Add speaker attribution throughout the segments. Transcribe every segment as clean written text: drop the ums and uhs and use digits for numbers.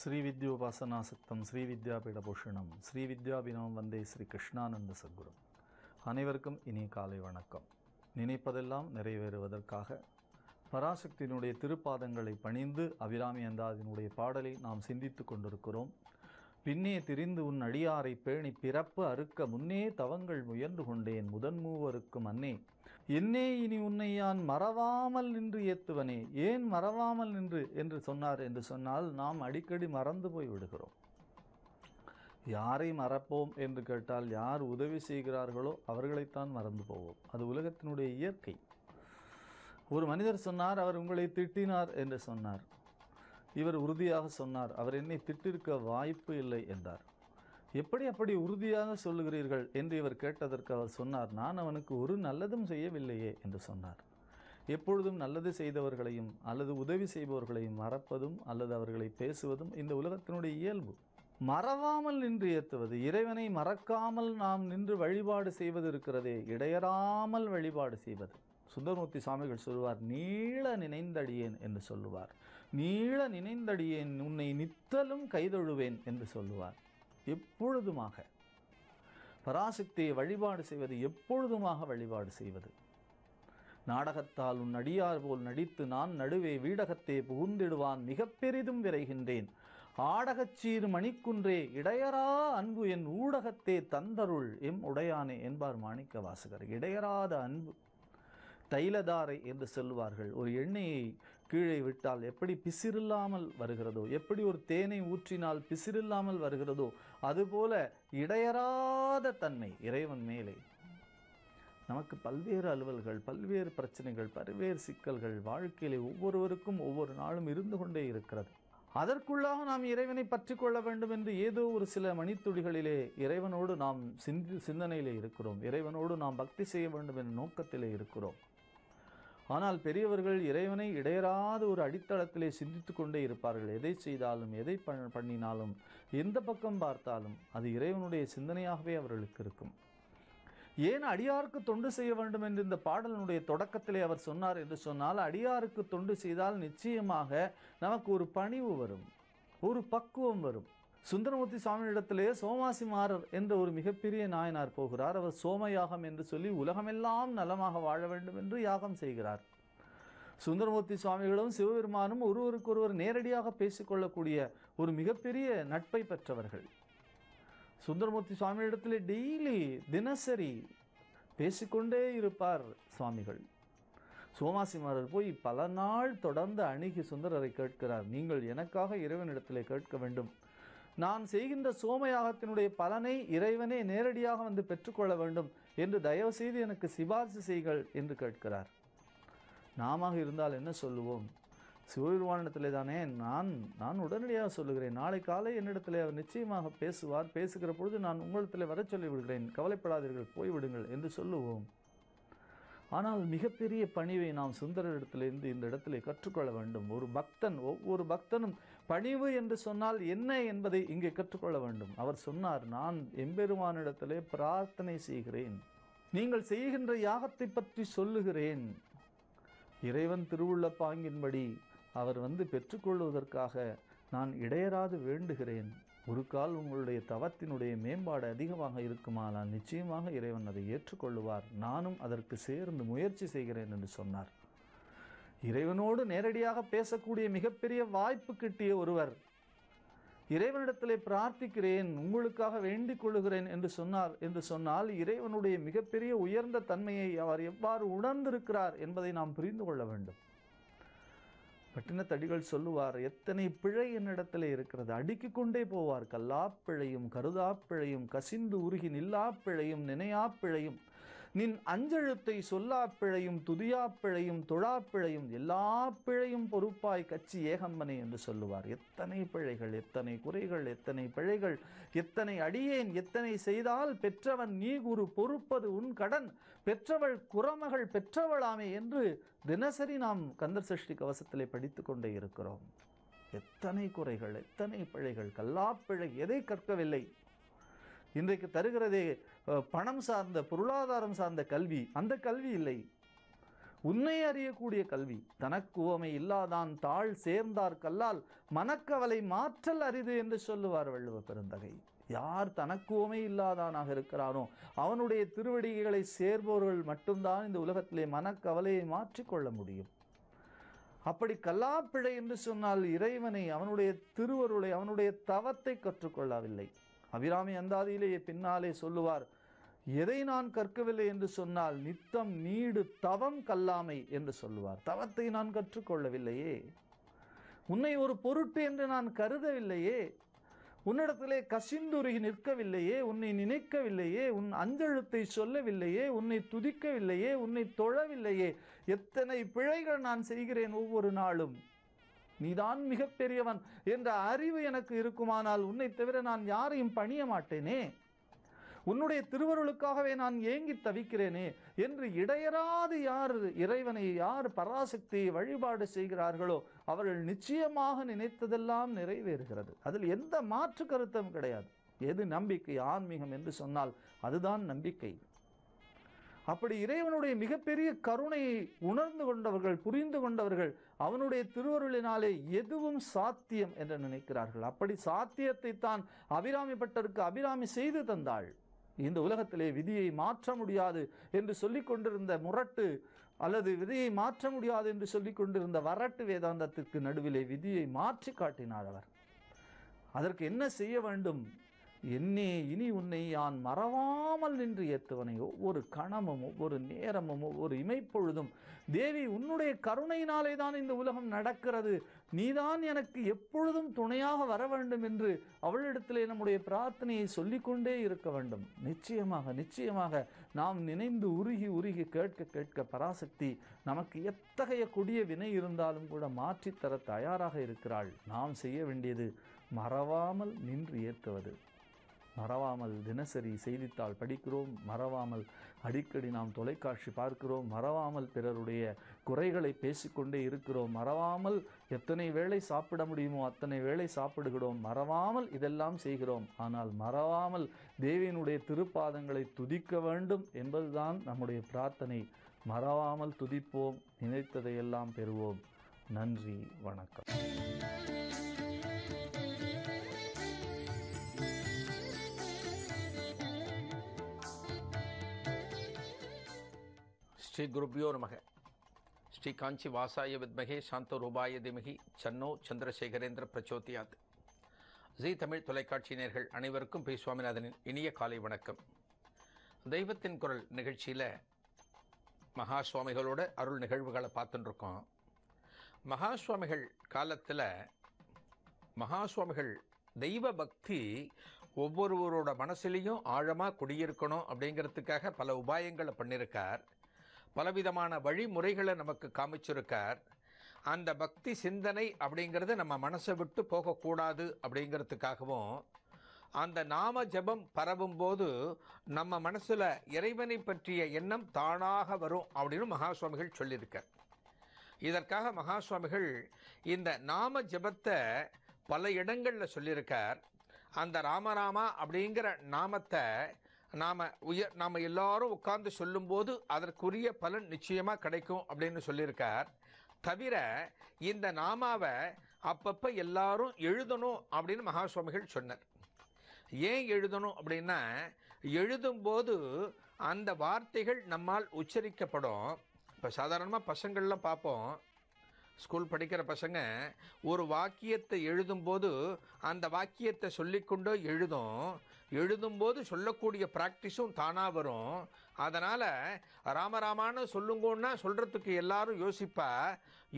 Speaker 1: ஸ்ரீ வித்யோபாசனாசக்தம் ஸ்ரீ வித்யாபீடபூஷணம் ஸ்ரீ வித்யாபினவம் வந்தே ஸ்ரீ கிருஷ்ணானந்த சத்குரு. அனைவருக்கும் இனிய காலை வணக்கம். நினைப்பதெல்லாம் நிறைவேறுவதற்காக பராசக்தியினுடைய திருப்பாதங்களை பணிந்து அபிராமி அந்தாதியினுடைய பாடலை நாம் சிந்தித்து கொண்டிருக்கிறோம். பின்னே திரிந்து உன் அடியாரை பேணி பிறப்பு அறுக்க முன்னே தவங்கள் முயன்று கொண்டேன் முதன்மூவருக்கும் அன்னே என்னே இனி உன்னை யான் மறவாமல் நின்று ஏத்துவனே. ஏன் மறவாமல் நின்று என்று சொன்னார் என்று சொன்னால், நாம் அடிக்கடி மறந்து போய் விடுகிறோம். யாரை மறப்போம் என்று கேட்டால், யார் உதவி செய்கிறார்களோ அவர்களைத்தான் மறந்து போவோம். அது உலகத்தினுடைய இயற்கை. ஒரு மனிதர் சொன்னார், அவர் உங்களை திட்டினார் என்று சொன்னார். இவர் உறுதியாக சொன்னார், அவர் என்னை திட்டிருக்க வாய்ப்பு இல்லை என்றார். எப்படி அப்படி உறுதியாக சொல்லுகிறீர்கள் என்று இவர் கேட்டதற்கு அவர் சொன்னார், நான் அவனுக்கு ஒரு நல்லதும் செய்யவில்லையே என்று சொன்னார். எப்பொழுதும் நல்லது செய்தவர்களையும் அல்லது உதவி செய்பவர்களையும் மறப்பதும் அல்லது அவர்களை பேசுவதும் இந்த உலகத்தினுடைய இயல்பு. மறவாமல் நின்று ஏத்துவது, இறைவனை மறக்காமல் நாம் நின்று வழிபாடு செய்வது இருக்கிறதே, இடையறாமல் வழிபாடு செய்வது. சுந்தரமூர்த்தி சுவாமிகள் சொல்லுவார், நீள நினைந்தடியேன் என்று சொல்லுவார். நீள நினைந்தடியேன் உன்னை நித்தலும் கைதொழுவேன் என்று சொல்லுவார். எப்பொழுதுமாக பராசக்தியை வழிபாடு செய்வது, எப்பொழுதுமாக வழிபாடு செய்வது. நாடகத்தால் உன் அடியார் போல் நடித்து நான் நடுவே வீடகத்தே புகுந்திடுவான் மிக பெரிதும் விரைகின்றேன். ஆடகச்சீர் மணிக்குன்றே இடையரா அன்பு என் ஊடகத்தே தந்தருள் எம் உடையானே என்பார் மாணிக்க வாசகர். இடையராத அன்பு. தைலதாரை என்று சொல்லுவார்கள். ஒரு எண்ணெயை கீழே விட்டால் எப்படி பிசிறில்லாமல் வருகிறதோ, எப்படி ஒரு தேனை ஊற்றினால் பிசிறில்லாமல் வருகிறதோ, அதுபோல இடையறாத தன்மை இறைவன் மேலே. நமக்கு பல்வேறு அலுவல்கள், பல்வேறு பிரச்சனைகள், பல்வேறு சிக்கல்கள் வாழ்க்கையிலே ஒவ்வொருவருக்கும் ஒவ்வொரு நாளும் இருந்து கொண்டே இருக்கிறது. அதற்குள்ளாக நாம் இறைவனை பற்றி கொள்ள வேண்டும் என்று ஏதோ ஒரு சில மணித்துளிகளிலே இறைவனோடு நாம் சிந்தனையிலே இருக்கிறோம். இறைவனோடு நாம் பக்தி செய்ய வேண்டும் என்ற நோக்கத்திலே இருக்கிறோம். ஆனால் பெரியவர்கள் இறைவனை இடையறாத ஒரு அடித்தளத்திலே சிந்தித்து கொண்டே இருப்பார்கள். எதை செய்தாலும், எதை பண்ணினாலும், எந்த பக்கம் பார்த்தாலும் அது இறைவனுடைய சிந்தனையாகவே அவர்களுக்கு இருக்கும். ஏன் அடியாருக்கு தொண்டு செய்ய வேண்டும் என்று இந்த பாடலினுடைய தொடக்கத்திலே அவர் சொன்னார் என்று சொன்னால், அடியாருக்கு தொண்டு செய்தால் நிச்சயமாக நமக்கு ஒரு பணிவு வரும், ஒரு பக்குவம் வரும். சுந்தரமூர்த்தி சுவாமியிடத்திலே சோமாசிமாரர் என்ற ஒரு மிகப்பெரிய நாயனார் போகிறார். அவர் சோமயாகம் என்று சொல்லி உலகமெல்லாம் நலமாக வாழ வேண்டும் என்று யாகம் செய்கிறார். சுந்தரமூர்த்தி சுவாமிகளும் சிவபெருமானும் ஒருவருக்கொருவர் நேரடியாக பேசிக்கொள்ளக்கூடிய ஒரு மிகப்பெரிய நட்பை பெற்றவர்கள். சுந்தரமூர்த்தி சுவாமியிடத்திலே டெய்லி தினசரி பேசிக்கொண்டே இருப்பார் சுவாமிகள். சோமாசிமாரர் போய் பல நாள் தொடர்ந்து அணுகி சுந்தரரை கேட்கிறார், நீங்கள் எனக்காக இறைவனிடத்திலே கேட்க வேண்டும். நான் செய்கின்ற சோமயாகத்தினுடைய பலனை இறைவனே நேரடியாக வந்து பெற்றுக்கொள்ள வேண்டும் என்று தயவு செய்து எனக்கு சிபாரிசு செய்கள் என்று கேட்கிறார். நாம இருந்தால் என்ன சொல்லுவோம்? சிவபெருமானிடத்திலே தானே நான் உடனடியாக சொல்லுகிறேன். நாளை காலை என்னிடத்திலே அவர் நிச்சயமாக பேசுவார். பேசுகிற பொழுது நான் உங்களிடத்திலே வர சொல்லி விடுகிறேன், கவலைப்படாதீர்கள், போய்விடுங்கள் என்று சொல்லுவோம். ஆனால் மிகப்பெரிய பணிவை நாம் சுந்தரரிடத்திலிருந்து இந்த இடத்திலே கற்றுக்கொள்ள வேண்டும். ஒரு பக்தன், ஒவ்வொரு பக்தனும் பணிவு என்று சொன்னால் என்ன என்பதை இங்கே கற்றுக்கொள்ள வேண்டும். அவர் சொன்னார், நான் எம்பெருமானிடத்திலே பிரார்த்தனை செய்கிறேன், நீங்கள் செய்கின்ற யாகத்தை பற்றி சொல்லுகிறேன். இறைவன் திருவுள்ள பாங்கின்படி அவர் வந்து பெற்றுக்கொள்வதற்காக நான் இடையராது வேண்டுகிறேன். ஒரு கால் உங்களுடைய தவத்தினுடைய மேம்பாடு அதிகமாக இருக்குமானால் நிச்சயமாக இறைவன் அதை ஏற்றுக்கொள்ளுவார். நானும் அதற்கு சேர்ந்து முயற்சி செய்கிறேன் என்று சொன்னார். இறைவனோடு நேரடியாக பேசக்கூடிய மிகப்பெரிய வாய்ப்பு கிட்டிய ஒருவர் இறைவனிடத்திலே பிரார்த்திக்கிறேன், உங்களுக்காக வேண்டிக் கொள்ளுகிறேன் என்று சொன்னால் இறைவனுடைய மிகப்பெரிய உயர்ந்த தன்மையை அவர் எவ்வாறு உணர்ந்திருக்கிறார் என்பதை நாம் புரிந்து கொள்ள வேண்டும். பட்டினத்தடிகள் சொல்லுவார், எத்தனை பிழை என்னிடத்திலே இருக்கிறது. அடுக்கிக் கொண்டே போவார். கல்லாப்பிழையும் கருதாப்பிழையும் கசிந்து உருகி நில்லாப்பிழையும் நினையாப்பிழையும் நின் அஞ்செழுத்தை சொல்லாப்பிழையும் துதியாப்பிழையும் தொழாப்பிழையும் எல்லா பிழையும் பொறுப்பாய் கச்சி ஏகம்பனே என்று சொல்லுவார். எத்தனை பிழைகள், எத்தனை குறைகள், எத்தனை பிழைகள், எத்தனை அடியேன், எத்தனை செய்தால் பெற்றவன் நீ குரு பொறுப்பது உன் கடன், பெற்றவள் குறமகள் பெற்றவளாமே என்று தினசரி நாம் கந்தர் சஷ்டி கவசத்திலே படித்து கொண்டே இருக்கிறோம். எத்தனை குறைகள், எத்தனை பிழைகள், கல்லாப்பிழை எதை கற்கவில்லை. இன்றைக்கு தருகிறதே பணம் சார்ந்த, பொருளாதாரம் சார்ந்த கல்வி, அந்த கல்வி இல்லை. உன்னை அறியக்கூடிய கல்வி. தனக்கு உவமை இல்லாதான் தாழ் சேர்ந்தார் கல்லால் மனக்கவலை மாற்றல் அரிது என்று சொல்லுவார் வள்ளுவ பெருந்தகை. யார் தனக்கு உவமை இல்லாதானாக இருக்கிறானோ அவனுடைய திருவடிகளை சேர்பவர்கள் மட்டும்தான் இந்த உலகத்திலே மனக்கவலையை மாற்றிக்கொள்ள முடியும். அப்படி கல்லாப்பிழை என்று சொன்னால் இறைவனை, அவனுடைய திருவருளை, அவனுடைய தவத்தை கற்றுக்கொள்ளவில்லை. அபிராமி அந்தாதியிலேயே பின்னாலே சொல்லுவார், எதை நான் கற்கவில்லை என்று சொன்னால் நித்தம் நீடு தவம் கல்லாமை என்று சொல்லுவார். தவத்தை நான் கற்றுக்கொள்ளவில்லையே, உன்னை ஒரு பொருட்டு என்று நான் கருதவில்லையே, உன்னிடத்திலே கசிந்துருகி நிற்கவில்லையே, உன்னை நினைக்கவில்லையே, உன் அஞ்செழுத்தை சொல்லவில்லையே, உன்னை துதிக்கவில்லையே, உன்னை தொழவில்லையே, எத்தனை பிழைகள் நான் செய்கிறேன் ஒவ்வொரு நாளும். நீதான் மிகப்பெரியவன் என்ற அறிவு எனக்கு இருக்குமானால் உன்னை தவிர நான் யாரையும் பணிய மாட்டேனே, உன்னுடைய திருவருளுக்காகவே நான் ஏங்கி தவிக்கிறேனே என்று இடையராது யார் இறைவனை, யார் பராசக்தியை வழிபாடு செய்கிறார்களோ அவர்கள் நிச்சயமாக நினைத்ததெல்லாம் நிறைவேறுகிறது. அதில் எந்த மாற்று கருத்தும் கிடையாது. எது நம்பிக்கை? ஆன்மீகம் என்று சொன்னால் அதுதான் நம்பிக்கை. அப்படி இறைவனுடைய மிகப்பெரிய கருணையை உணர்ந்து கொண்டவர்கள், புரிந்து கொண்டவர்கள், அவனுடைய திருவருளினாலே எதுவும் சாத்தியம் என்று நினைக்கிறார்கள். அப்படி சாத்தியத்தை தான் அபிராமி பட்டருக்கு அபிராமி செய்து தந்தாள். இந்த உலகத்திலே விதியை மாற்ற முடியாது என்று சொல்லிக் கொண்டிருந்த முரட்டு அல்லது விதியை மாற்ற முடியாது என்று சொல்லிக் கொண்டிருந்த வரட்டு வேதாந்தத்திற்கு நடுவிலே விதியை மாற்றி காட்டினார் அவர். அதற்கு என்ன செய்ய வேண்டும்? என்னே இனி உன்னை யான் மறவாமல் நின்று ஏத்துவனை. ஒவ்வொரு கணமும், ஒவ்வொரு நேரமும், ஒவ்வொரு இமைப்பொழுதும் தேவி உன்னுடைய கருணையினாலே தான் இந்த உலகம் நடக்கிறது, நீதான் எனக்கு எப்பொழுதும் துணையாக வர வேண்டும் என்று அவளிடத்திலே நம்முடைய பிரார்த்தனையை சொல்லிக்கொண்டே இருக்க வேண்டும். நிச்சயமாக நிச்சயமாக நாம் நினைந்து உருகி உருகி கேட்க கேட்க பராசக்தி நமக்கு எத்தகைய கொடிய வினை இருந்தாலும் கூட மாற்றித்தர தயாராக இருக்கிறாள். நாம் செய்ய வேண்டியது மறவாமல் நின்று ஏற்றுவது. மறவாமல் தினசரி செய்தித்தாள் படிக்கிறோம், மறவாமல் அடிக்கடி நாம் தொலைக்காட்சி பார்க்கிறோம், மறவாமல் பிறருடைய குறைகளை பேசிக்கொண்டே இருக்கிறோம், மறவாமல் எத்தனை வேளை சாப்பிட முடியுமோ அத்தனை வேளை சாப்பிடுகிறோம், மறவாமல் இதெல்லாம் செய்கிறோம். ஆனால் மறவாமல் தேவியினுடைய திருப்பாதங்களை துதிக்க வேண்டும் என்பதுதான் நம்முடைய பிரார்த்தனை. மறவாமல் துதிப்போம், நினைத்ததையெல்லாம் பெறுவோம். நன்றி, வணக்கம்.
Speaker 2: ஸ்ரீ குருபியோ நமக. ஸ்ரீ காஞ்சி வாசாய வித்மகே சாந்த ரூபாய திமகி சன்னோ சந்திரசேகரேந்திர பிரச்சோதியாத். ஜி தமிழ் தொலைக்காட்சி நேயர்கள் அனைவருக்கும் பி சுவாமிநாதனின் இனிய காலை வணக்கம். தெய்வத்தின் குரல் நிகழ்ச்சியில் மகா சுவாமிகளோட அருள் நிகழ்வுகளை பார்த்துட்டு இருக்கோம். மகா சுவாமிகள் காலத்தில் மகா சுவாமிகள் தெய்வ பக்தி ஒவ்வொருவரோட மனசுலேயும் ஆழமாக குடியிருக்கணும் அப்படிங்கிறதுக்காக பல உபாயங்களை பண்ணியிருக்கார். பலவிதமான வழிமுறைகளை நமக்கு காமிச்சிருக்கார். அந்த பக்தி சிந்தனை அப்படிங்கிறது நம்ம மனசை விட்டு போகக்கூடாது அப்படிங்கிறதுக்காகவும், அந்த நாம ஜபம் பரவும் போது நம்ம மனசில் இறைவனை பற்றிய எண்ணம் தானாக வரும் அப்படின்னு மகா சுவாமிகள் சொல்லியிருக்கார். இதற்காக மகா சுவாமிகள் இந்த நாம ஜபத்தை பல இடங்களில் சொல்லியிருக்கார். அந்த ராமராமா அப்படிங்கிற நாமத்தை நாம் எல்லாரும் உட்கார்ந்து சொல்லும்போது அதற்குரிய பலன் நிச்சயமாக கிடைக்கும் அப்படின்னு சொல்லியிருக்கார். தவிர இந்த நாமாவை அப்பப்போ எல்லாரும் எழுதணும் அப்படின்னு மகா சுவாமிகள் சொன்னார். ஏன் எழுதணும் அப்படின்னா, எழுதும்போது அந்த வார்த்தைகள் நம்மால் உச்சரிக்கப்படும். இப்போ சாதாரணமாக பசங்கள்லாம் பார்ப்போம், ஸ்கூல் படிக்கிற பசங்க ஒரு வாக்கியத்தை எழுதும்போது அந்த வாக்கியத்தை சொல்லிக்கொண்டோ எழுதும்போது சொல்லக்கூடிய ப்ராக்டிஸும் தானாக வரும். அதனால் ராமராமான்னு சொல்லுங்கன்னா சொல்கிறதுக்கு எல்லாரும் யோசிப்பா,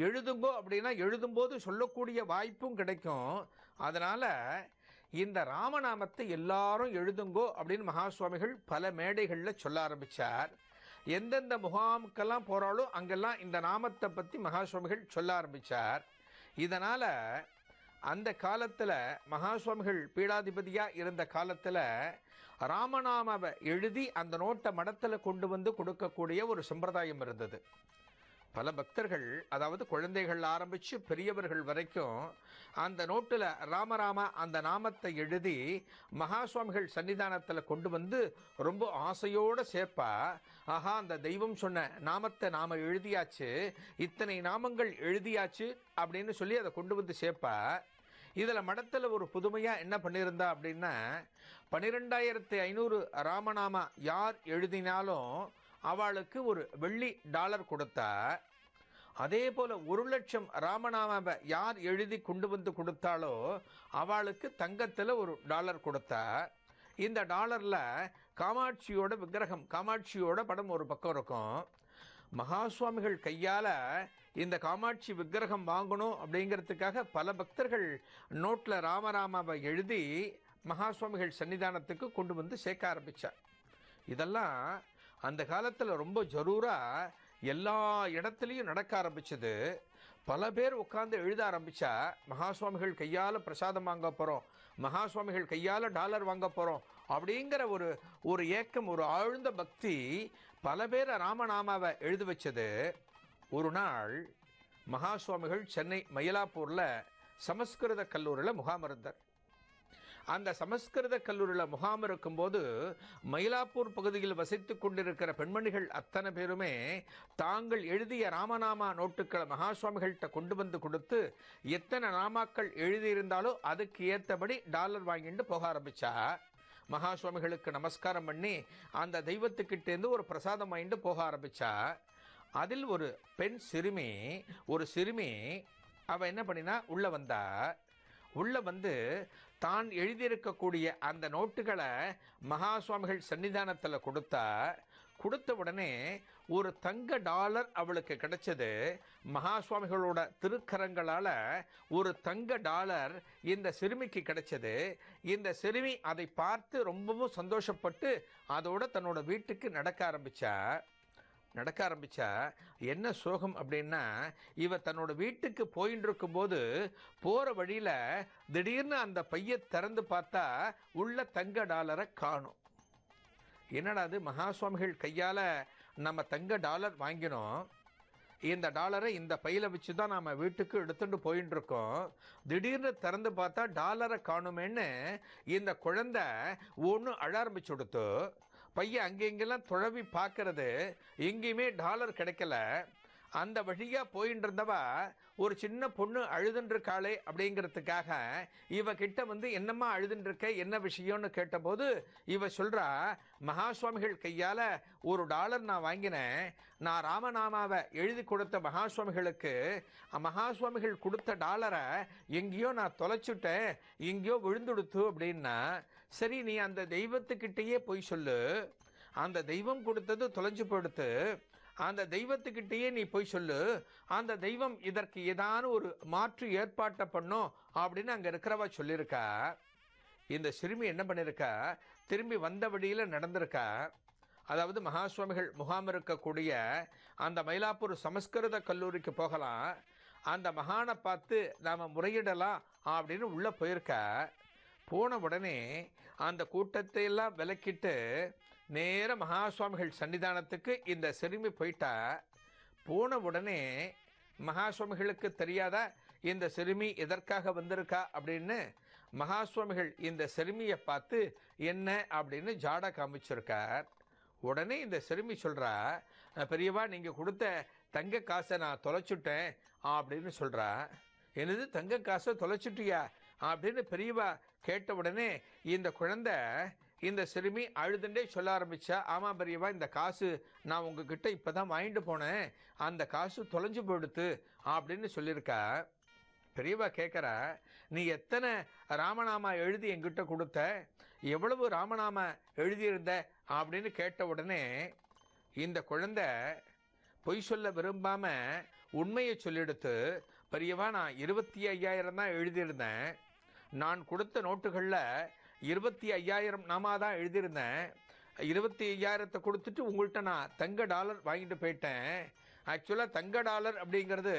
Speaker 2: எழுதுங்கோ அப்படின்னா எழுதும்போது சொல்லக்கூடிய வாய்ப்பும் கிடைக்கும். அதனால் இந்த ராமநாமத்தை எல்லாரும் எழுதுங்கோ அப்படின்னு மகா சுவாமிகள் பல மேடைகளில் சொல்ல ஆரம்பித்தார். எந்தெந்த முகாமுக்கெல்லாம் போகிறாலோ அங்கெல்லாம் இந்த நாமத்தை பற்றி மகா சுவாமிகள் சொல்ல ஆரம்பித்தார். இதனால் அந்த காலத்தில் மகா சுவாமிகள் பீடாதிபதியாக இருந்த காலத்தில் ராமநாமாவை எழுதி அந்த நோட்டை மடத்தில் கொண்டு வந்து கொடுக்கக்கூடிய ஒரு சம்பிரதாயம் இருந்தது. பல பக்தர்கள், அதாவது குழந்தைகள் ஆரம்பித்து பெரியவர்கள் வரைக்கும் அந்த நோட்டில் ராமராமா அந்த நாமத்தை எழுதி மகா சுவாமிகள் சன்னிதானத்தில் கொண்டு வந்து ரொம்ப ஆசையோடு சேர்ப்பா. ஆஹா, அந்த தெய்வம் சொன்ன நாமத்தை நாம் எழுதியாச்சு, இத்தனை நாமங்கள் எழுதியாச்சு அப்படின்னு சொல்லி அதை கொண்டு வந்து சேர்ப்பா. இதில் மடத்தில் ஒரு புதுமையாக என்ன பண்ணியிருந்தா அப்படின்னா, 12,500 ராமநாமா யார் எழுதினாலும் அவளுக்கு ஒரு வெள்ளி டாலர் கொடுத்தா. அதே போல் 1,00,000 ராமநாமாவை யார் எழுதி கொண்டு வந்து கொடுத்தாலோ அவளுக்கு தங்கத்தில் ஒரு டாலர் கொடுத்தா. இந்த டாலரில் காமாட்சியோட விக்கிரகம், காமாட்சியோட படம் ஒரு பக்கம் இருக்கும். மகா சுவாமிகள் கையால் இந்த காமாட்சி விக்கிரகம் வாங்கணும் அப்படிங்கிறதுக்காக பல பக்தர்கள் நோட்டில் ராமராமாவை எழுதி மகா சுவாமிகள் சன்னிதானத்துக்கு கொண்டு வந்து சேர்க்க ஆரம்பித்தார். இதெல்லாம் அந்த காலத்தில் ரொம்ப ஜரூராக எல்லா இடத்துலையும் நடக்க ஆரம்பிச்சது. பல பேர் உட்காந்து எழுத ஆரம்பித்தா, மகா சுவாமிகள் கையால் பிரசாதம் வாங்க போகிறோம், மகா சுவாமிகள் கையால் டாலர் வாங்க போகிறோம் அப்படிங்கிற ஒரு ஏக்கம், ஒரு ஆழ்ந்த பக்தி பல பேரை ராமநாமாவை எழுத வச்சது. ஒரு நாள் மகா சுவாமிகள் சென்னை மயிலாப்பூரில் சமஸ்கிருத கல்லூரியில் முகாம் இருந்தார். அந்த சமஸ்கிருத கல்லூரியில் முகாம் இருக்கும்போது மயிலாப்பூர் பகுதியில் வசித்து கொண்டிருக்கிற பெண்மணிகள் அத்தனை பேருமே தாங்கள் எழுதிய ராமநாமா நோட்டுக்களை மகா சுவாமிகள்கிட்ட கொண்டு வந்து கொடுத்து எத்தனை நாமாக்கள் எழுதியிருந்தாலோ அதுக்கு ஏற்றபடி டாலர் வாங்கிட்டு போக ஆரம்பித்தா. மகா சுவாமிகளுக்கு நமஸ்காரம் பண்ணி அந்த தெய்வத்துக்கிட்டேருந்து ஒரு பிரசாதம் வாங்கிட்டு போக ஆரம்பித்தா. அதில் ஒரு பெண் சிறுமி, அவள் என்ன பண்ணினா உள்ளே வந்தா. உள்ளே வந்து தான் எழுதியிருக்கக்கூடிய அந்த நோட்டுகளை மகா சுவாமிகள் சன்னிதானத்தில் கொடுத்த உடனே ஒரு தங்க டாலர் அவளுக்கு கிடைச்சது. மகா சுவாமிகளோட திருக்கரங்களால் ஒரு தங்க டாலர் இந்த சிறுமிக்கு கிடைச்சது. இந்த சிறுமி அதை பார்த்து ரொம்பவும் சந்தோஷப்பட்டு அதோட தன்னோட வீட்டுக்கு நடக்க ஆரம்பிச்சா. என்ன சோகம் அப்படின்னா, இவ தன்னோட வீட்டுக்கு போயின்னு இருக்கும்போது போகிற வழியில் திடீர்னு அந்த பையை திறந்து பார்த்தா உள்ள தங்க டாலரை காணும். என்னடா அது, மகா சுவாமிகள் கையால் நம்ம தங்க டாலர் வாங்கினோம், இந்த டாலரை இந்த பையில் வச்சு தான் நம்ம வீட்டுக்கு எடுத்துட்டு போயின்னு இருக்கோம், திடீர்னு திறந்து பார்த்தா டாலரை காணுமேன்னு இந்த குழந்தை ஒன்று அழ ஆரம்பிச்சு கொடுத்து. பையன் அங்கெங்கெல்லாம் துழவி பார்க்கறது, எங்கேயுமே டாலர் கிடைக்கல. அந்த வழியாக போயின்னு இருந்தவா ஒரு சின்ன பொண்ணு அழுதுன்றிருக்காளே அப்படிங்கிறதுக்காக இவ கிட்ட வந்து என்னம்மா அழுதுன்றிருக்க, என்ன விஷயம்னு கேட்டபோது இவ சொல்கிறா, மகா சுவாமிகள் கையால் ஒரு டாலர் நான் வாங்கினேன், நான் ராமநாமாவை எழுதி கொடுத்த மகா சுவாமிகளுக்கு மகா சுவாமிகள் கொடுத்த டாலரை எங்கேயோ நான் தொலைச்சுட்டேன், எங்கேயோ விழுந்துடுத்து அப்படின்னா. சரி, நீ அந்த தெய்வத்துக்கிட்டேயே போய் சொல்லு, அந்த தெய்வம் கொடுத்தது தொலைஞ்சு போடுத்து, அந்த தெய்வத்துக்கிட்டேயே நீ போய் சொல்லு, அந்த தெய்வம் இதற்கு ஏதான ஒரு மாற்று ஏற்பாட்டை பண்ணும் அப்படின்னு அங்கே இருக்கிறவா சொல்லியிருக்கா. இந்த சிறுமி என்ன பண்ணியிருக்கா, திரும்பி வந்த வழியில் நடந்திருக்கா. அதாவது மகா சுவாமிகள் முகாம் இருக்கக்கூடிய அந்த மயிலாப்பூர் சமஸ்கிருத கல்லூரிக்கு போகலாம், அந்த மகானை பார்த்து நாம் முறையிடலாம் அப்படின்னு உள்ளே போயிருக்கா. போன உடனே அந்த கூட்டத்தை எல்லாம் விலக்கிட்டு நேர மகா சுவாமிகள் சன்னிதானத்துக்கு இந்த சிறுமி போயிட்டா. போன உடனே மகா சுவாமிகளுக்கு தெரியாதா இந்த சிறுமி எதற்காக வந்திருக்கா அப்படின்னு? மகா சுவாமிகள் இந்த சிறுமியை பார்த்து என்ன அப்படின்னு ஜாடா காமிச்சிருக்கார். உடனே இந்த சிறுமி சொல்கிறா, பெரியவா நீங்கள் கொடுத்த தங்க காசை நான் தொலைச்சுட்டேன் அப்படின்னு சொல்கிறா. என்னது, தங்க காசை தொலைச்சுட்டியா அப்படின்னு பெரியவா கேட்ட உடனே இந்த குழந்தை, இந்த சிறுமி அழுதுண்டே சொல்ல ஆரம்பித்தா, ஆமாம் பெரியவா, இந்த காசு நான் உங்ககிட்ட இப்போ தான் வாங்கிட்டு போனேன், அந்த காசு தொலைஞ்சு போயிடுத்து அப்படின்னு சொல்லியிருக்கா. பெரியவா கேட்குறா, நீ எத்தனை ராமநாமா எழுதி என்கிட்ட கொடுத்த, எவ்வளவு ராமநாமா எழுதியிருந்த அப்படின்னு கேட்ட உடனே இந்த குழந்தை பொய் சொல்ல விரும்பாமல் உண்மையை சொல்லிடுத்து, பெரியவா நான் 25,000 தான் எழுதியிருந்தேன், நான் கொடுத்த நோட்டுகளில் 25,000 நாமா தான் எழுதியிருந்தேன், 25,000 கொடுத்துட்டு உங்கள்கிட்ட நான் தங்க டாலர் வாங்கிட்டு போயிட்டேன். ஆக்சுவலாக தங்க டாலர் அப்படிங்கிறது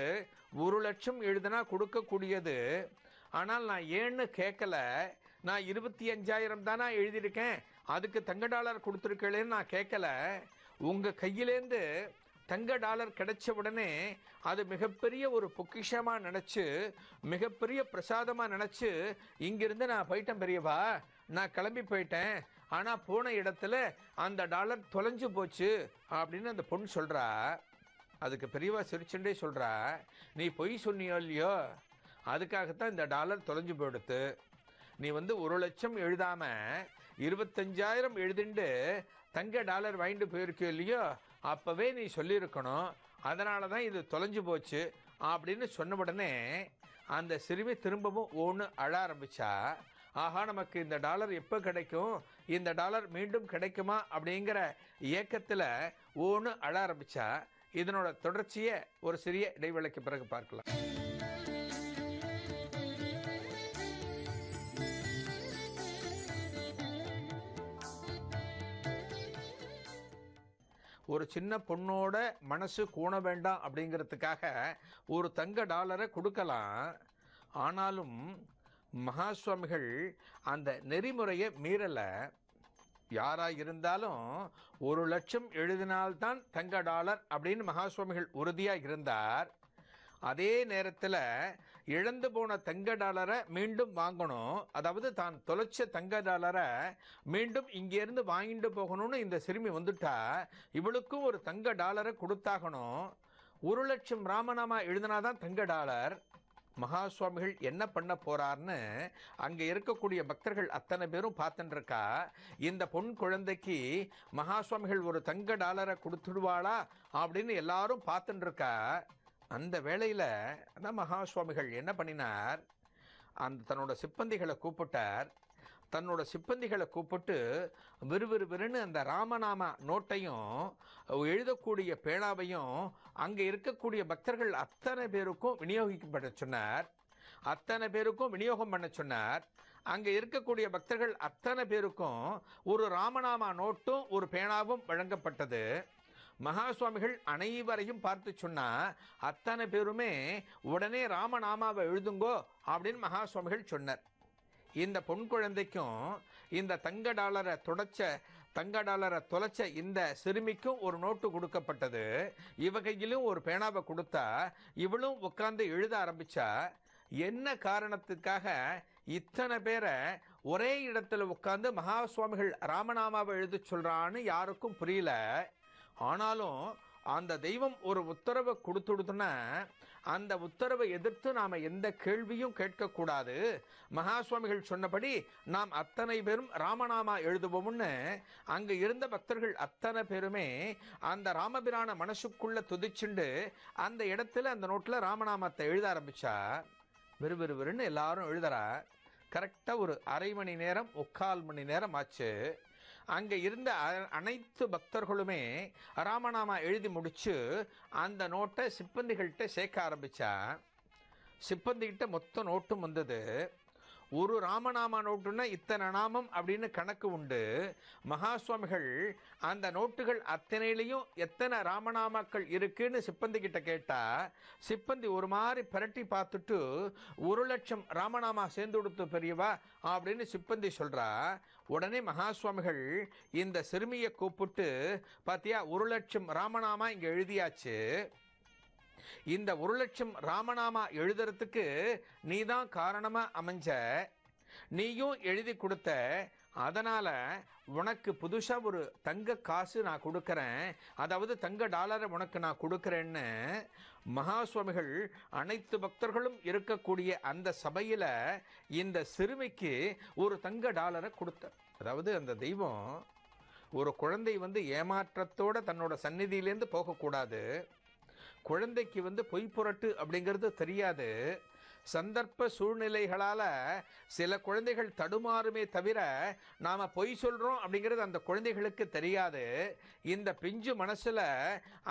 Speaker 2: 1,00,000 எழுதினா கொடுக்கக்கூடியது, ஆனால் நான் ஏன்னு கேட்கல, நான் 25,000 தானே எழுதியிருக்கேன், அதுக்கு தங்க டாலர் கொடுத்துருக்கேன்னு நான் கேட்கல, உங்கள் கையிலேருந்து தங்க டாலர் கிடைச்ச உடனே அது மிகப்பெரிய ஒரு பொக்கிஷமாக நினச்சி, மிகப்பெரிய பிரசாதமாக நினச்சி, இங்கிருந்து நான் போயிட்டேன் பெரியவா, நான் கிளம்பி போயிட்டேன், ஆனால் போன இடத்துல அந்த டாலர் தொலைஞ்சு போச்சு அப்படின்னு அந்த பொண்ணு சொல்கிறா. அதுக்கு பெரியவா சிரிச்சுட்டே சொல்கிறா, நீ பொய் சொன்னியோ இல்லையோ, அதுக்காகத்தான் இந்த டாலர் தொலைஞ்சு போயிடுத்து. நீ 1,00,000 எழுதாமல் 25,000 எழுதிண்டு தங்க டாலர் வாங்கிட்டு போயிருக்கியோ இல்லையோ, அப்போவே நீ சொல்லியிருக்கணும், அதனால தான் இது தொலைஞ்சு போச்சு அப்படின்னு சொன்ன உடனே அந்த சிறுமி திரும்பவும் ஒன்று அழ ஆரம்பிச்சா. ஆஹா, நமக்கு இந்த டாலர் எப்போ கிடைக்கும், இந்த டாலர் மீண்டும் கிடைக்குமா அப்படிங்கிற ஏக்கத்தில் ஒன்று அழ ஆரம்பிச்சா. இதனோட தொடர்ச்சியை ஒரு சிறிய இடைவேளைக்கு பிறகு பார்க்கலாம். ஒரு சின்ன பொண்ணோட மனசு கூண வேண்டாம் அப்படிங்கிறதுக்காக ஒரு தங்க டாலரை கொடுக்கலாம். ஆனாலும் மகா சுவாமிகள் அந்த நெறிமுறையை மீறலை. யாராக இருந்தாலும் 1,00,000 எழுதினால்தான் தங்க டாலர் அப்படின்னு மகா சுவாமிகள் உறுதியாக இருந்தார். அதே நேரத்தில் இழந்து போன தங்க டாலரை மீண்டும் வாங்கணும், அதாவது தான் தொலைச்ச தங்க டாலரை மீண்டும் இங்கேருந்து வாங்கிட்டு போகணும்னு இந்த சிறுமி வந்துட்டா. இவளுக்கும் ஒரு தங்க டாலரை கொடுத்தாகணும். 1,00,000 ராமநாமா எழுதினாதான் தங்க டாலர். மகா சுவாமிகள் என்ன பண்ண போறார்னு அங்கே இருக்கக்கூடிய பக்தர்கள் அத்தனை பேரும் பார்த்துட்டு இருக்கா. இந்த பொன் குழந்தைக்கு மகா சுவாமிகள் ஒரு தங்க டாலரை கொடுத்துடுவாளா அப்படின்னு எல்லாரும் பார்த்துட்டு இருக்கா. அந்த வேளையில் அதான் மகா சுவாமிகள் என்ன பண்ணினார், அந்த தன்னோட சிப்பந்திகளை கூப்பிட்டார். தன்னோட சிப்பந்திகளை கூப்பிட்டு விறுவிறுவிறுன்னு அந்த ராமநாம நோட்டையும் எழுதக்கூடிய பேனாவையும் அங்கே இருக்கக்கூடிய பக்தர்கள் அத்தனை பேருக்கும் விநியோகிக்கப்பட சொன்னார். அத்தனை பேருக்கும் விநியோகம் பண்ண சொன்னார். அங்கே இருக்கக்கூடிய பக்தர்கள் அத்தனை பேருக்கும் ஒரு ராமநாம நோட்டும் ஒரு பேனாவும் வழங்கப்பட்டது. மகா சுவாமிகள் அனைவரையும் பார்த்து சொன்னா, அத்தனை பேருமே உடனே ராமநாமாவை எழுதுங்கோ அப்படின்னு மகா சுவாமிகள் சொன்னார். இந்த பொன் குழந்தைக்கும் இந்த தங்க டாலரை தொலைச்ச இந்த சிறுமிக்கும் ஒரு நோட்டு கொடுக்கப்பட்டது. இவகையிலும் ஒரு பேனாவை கொடுத்தா இவளும் உட்கார்ந்து எழுத ஆரம்பிச்சா. என்ன காரணத்துக்காக இத்தனை பேரை ஒரே இடத்துல உட்கார்ந்து மகா சுவாமிகள் ராமநாமாவை எழுத சொல்றான்னு யாருக்கும் புரியல. ஆனாலும் அந்த தெய்வம் ஒரு உத்தரவை கொடுத்துடுதுன்னா அந்த உத்தரவை எதிர்த்து நாம் எந்த கேள்வியும் கேட்கக்கூடாது. மகா சுவாமிகள் சொன்னபடி நாம் அத்தனை பேரும் ராமநாமா எழுதுவோம்னு அங்கே இருந்த பக்தர்கள் அத்தனை பேருமே அந்த ராமபிரான மனசுக்குள்ள துதிச்சுண்டு அந்த இடத்துல அந்த நோட்டில் ராமநாமத்தை எழுத ஆரம்பிச்சா. விறுவிறுவிறுன்னு எல்லாரும் எழுதுறா. கரெக்டாக ஒரு அரை மணி நேரம் 3/4 மணி நேரம் ஆச்சு. அங்கே இருந்த அனைத்து பக்தர்களுமே ராமநாமா எழுதி முடிச்சு அந்த நோட்டை சிப்பந்திகள்கிட்ட சேர்க்க ஆரம்பிச்சா. சிப்பந்திகிட்ட மொத்த நோட்டும் வந்தது. ஒரு ராமநாமா நோட்டுன்னா இத்தனை நாமம் அப்படின்னு கணக்கு உண்டு. மகா சுவாமிகள் அந்த நோட்டுகள் அத்தனையிலையும் எத்தனை ராமநாமாக்கள் இருக்குன்னு சிப்பந்தி கிட்ட கேட்டா, சிப்பந்தி ஒரு மாதிரி பரட்டி பார்த்துட்டு 1,00,000 ராமநாமா சேர்ந்து கொடுத்து பெரியவா அப்படின்னு சிப்பந்தி சொல்றா. உடனே மகா சுவாமிகள் இந்த சிறுமியை கூப்பிட்டு, பாத்தியா 1,00,000 ராமநாமா இங்க எழுதியாச்சு, இந்த 1,00,000 ராமநாமா எழுதுறதுக்கு நீதான் காரணமா அமைஞ்ச, நீயும் எழுதி கொடுத்த, அதனால உனக்கு புதுசா ஒரு தங்க காசு நான் கொடுக்கறேன், அதாவது தங்க டாலரை உனக்கு நான் கொடுக்கறேன்னு மகா சுவாமிகள் அனைத்து பக்தர்களும் இருக்கக்கூடிய அந்த சபையில இந்த சிறுமிக்கு ஒரு தங்க டாலரை கொடுத்தார். அதாவது அந்த தெய்வம் ஒரு குழந்தை ஏமாற்றத்தோட தன்னோட சந்நிதியிலேருந்து போகக்கூடாது. குழந்தைக்கு பொய் புரட்டு அப்படிங்கிறது தெரியாது. சந்தர்ப்ப சூழ்நிலைகளால் சில குழந்தைகள் தடுமாறுமே தவிர நாம் பொய் சொல்கிறோம் அப்படிங்கிறது அந்த குழந்தைகளுக்கு தெரியாது. இந்த பிஞ்சு மனசில்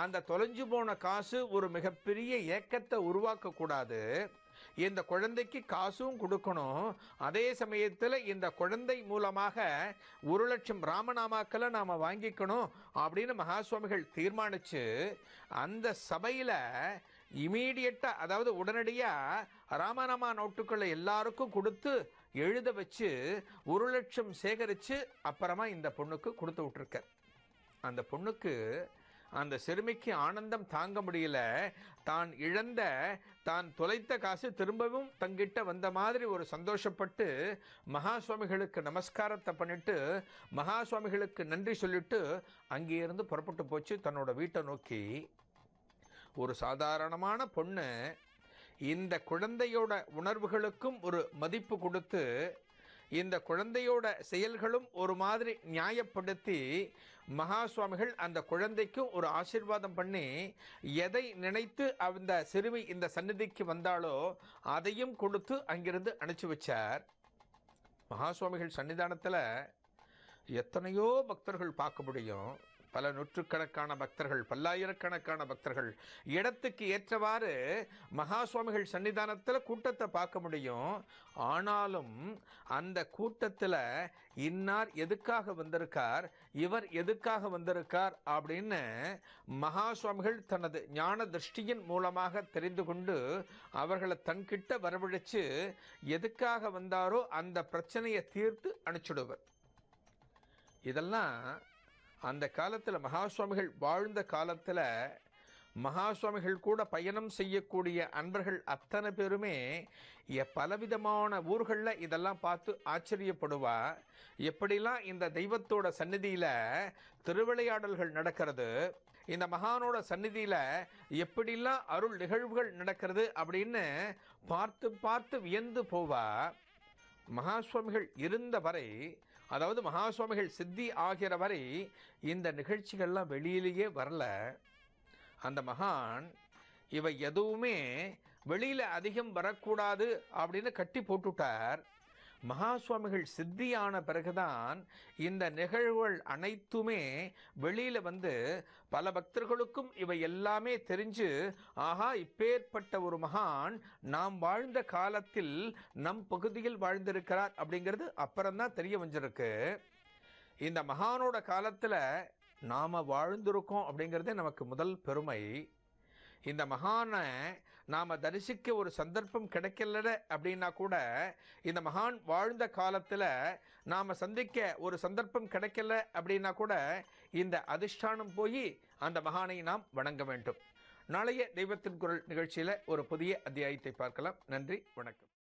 Speaker 2: அந்த தொலைஞ்சு போன காசு ஒரு மிகப்பெரிய ஏக்கத்தை உருவாக்கக்கூடாது. இந்த குழந்தைக்கு காசும் கொடுக்கணும், அதே சமயத்தில் இந்த குழந்தை மூலமாக 1,00,000 ராமநாமாக்களை நாம் வாங்கிக்கணும் அப்படின்னு மகா சுவாமிகள் தீர்மானித்து அந்த சபையில் இமீடியட்டாக, அதாவது உடனடியாக ராமநாமா நோட்டுக்களை எல்லாருக்கும் கொடுத்து எழுத வச்சு 1,00,000 சேகரித்து அப்புறமா இந்த பொண்ணுக்கு கொடுத்து விட்டுருக்க. அந்த பொண்ணுக்கு அந்த சிறுமிக்கு ஆனந்தம் தாங்க முடியல. தான் இழந்த, தான் தொலைத்த காசு திரும்பவும் தங்கிட்ட வந்த மாதிரி ஒரு சந்தோஷப்பட்டு மகா சுவாமிகளுக்கு நமஸ்காரத்தை பண்ணிட்டு மகா சுவாமிகளுக்கு நன்றி சொல்லிட்டு அங்கே இருந்து புறப்பட்டு போச்சு தன்னோட வீட்டை நோக்கி. ஒரு சாதாரணமான பொண்ணு இந்த குழந்தையோட உணர்வுகளுக்கும் ஒரு மதிப்பு கொடுத்து, இந்த குழந்தையோட செயல்களும் ஒரு மாதிரி நியாயப்படுத்தி மகா சுவாமிகள் அந்த குழந்தைக்கும் ஒரு ஆசீர்வாதம் பண்ணி, எதை நினைத்து அந்த சிறுமி இந்த சந்நிதிக்கு வந்தாலோ அதையும் கொடுத்து அங்கிருந்து அனுப்பிச்சு வச்சார். மகா சுவாமிகள் சன்னிதானத்தில் எத்தனையோ பக்தர்கள் பார்க்க முடியும். பல நூற்றுக்கணக்கான பக்தர்கள், பல்லாயிரக்கணக்கான பக்தர்கள், இடத்துக்கு ஏற்றவாறு மகா சுவாமிகள் சன்னிதானத்தில் கூட்டத்தை பார்க்க முடியும். ஆனாலும் அந்த கூட்டத்தில் இன்னார் எதுக்காக வந்திருக்கார், இவர் எதுக்காக வந்திருக்கார் அப்படின்னு மகா சுவாமிகள் தனது ஞான திருஷ்டியின் மூலமாக தெரிந்து கொண்டு அவர்களை தன்கிட்ட வரவழைச்சு எதுக்காக வந்தாரோ அந்த பிரச்சனையை தீர்த்து அனுப்பிச்சுடுவர். இதெல்லாம் அந்த காலத்தில் மகா சுவாமிகள் வாழ்ந்த காலத்தில் மகா சுவாமிகள் கூட பயணம் செய்யக்கூடிய அன்பர்கள் அத்தனை பேருமே பலவிதமான ஊர்களில் இதெல்லாம் பார்த்து ஆச்சரியப்படுவா. எப்படிலாம் இந்த தெய்வத்தோட சந்நிதியில் திருவிளையாடல்கள் நடக்கிறது, இந்த மகானோட சந்நிதியில் எப்படிலாம் அருள் நிகழ்வுகள் நடக்கிறது அப்படின்னு பார்த்து பார்த்து வியந்து போவா. மகா சுவாமிகள் இருந்த வரை, அதாவது மகா சுவாமிகள் சித்தி ஆகிற வரை இந்த நிகழ்ச்சிகள்லாம் வெளியிலேயே வரல. அந்த மகான் இவை எதுவுமே வெளியில் அதிகம் வரக்கூடாது அப்படின்னு கட்டி போட்டுட்டார். மகா சுவாமிகள் சித்தியான பிறகுதான் இந்த நிகழ்வுகள் அனைத்துமே வெளியில் வந்து பல பக்தர்களுக்கும் இவை எல்லாமே தெரிஞ்சு, ஆஹா இப்பேற்பட்ட ஒரு மகான் நாம் வாழ்ந்த காலத்தில் நம் பகுதியில் வாழ்ந்திருக்கிறார் அப்படிங்கிறது அப்புறம்தான் தெரிய வந்திருக்கு. இந்த மகானோட காலத்தில் நாம் வாழ்ந்திருக்கோம் அப்படிங்கிறதே நமக்கு முதல் பெருமை. இந்த மகானை நாம் தரிசிக்க ஒரு சந்தர்ப்பம் கிடைக்கல அப்படின்னா கூட, இந்த மகான் வாழ்ந்த காலத்தில் நாம் சந்திக்க ஒரு சந்தர்ப்பம் கிடைக்கல அப்படின்னா கூட இந்த அதிஷ்டானம் போய் அந்த மகானை நாம் வணங்க வேண்டும். நாளைய தெய்வத்தின் குரல் நிகழ்ச்சியில் ஒரு புதிய அத்தியாயத்தை பார்க்கலாம். நன்றி, வணக்கம்.